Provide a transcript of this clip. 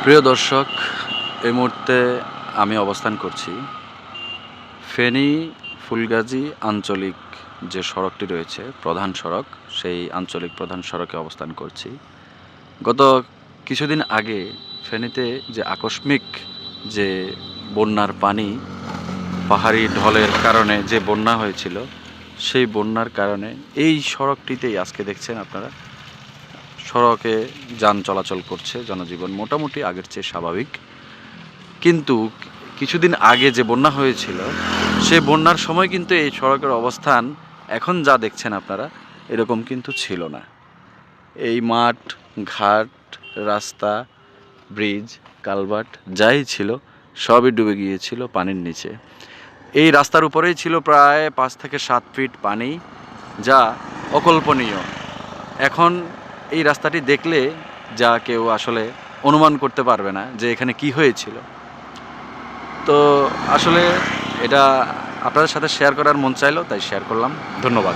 প্রিয় দর্শক, এই মুহূর্তে আমি অবস্থান করছি ফেনী ফুলগাজী আঞ্চলিক যে সড়কটি রয়েছে, প্রধান সড়ক, সেই আঞ্চলিক প্রধান সড়কে অবস্থান করছি। গত কিছুদিন আগে ফেনীতে যে আকস্মিক যে বন্যার পানি, পাহাড়ি ঢলের কারণে যে বন্যা হয়েছিল, সেই বন্যার কারণে এই সড়কটিতেই আজকে দেখছেন আপনারা সড়কে যান চলাচল করছে, জনজীবন মোটামুটি আগের চেয়ে স্বাভাবিক। কিন্তু কিছুদিন আগে যে বন্যা হয়েছিল, সে বন্যার সময় কিন্তু এই সড়কের অবস্থান এখন যা দেখছেন আপনারা এরকম কিন্তু ছিল না। এই মাঠ, ঘাট, রাস্তা, ব্রিজ, কালভার্ট যাই ছিল সবই ডুবে গিয়েছিল পানির নিচে। এই রাস্তার উপরেই ছিল প্রায় 5 থেকে 7 ফিট পানি, যা অকল্পনীয়। এখন এই রাস্তাটি দেখলে যা কেউ আসলে অনুমান করতে পারবে না যে এখানে কি হয়েছিল। তো আসলে এটা আপনাদের সাথে শেয়ার করার মন চাইলো, তাই শেয়ার করলাম। ধন্যবাদ।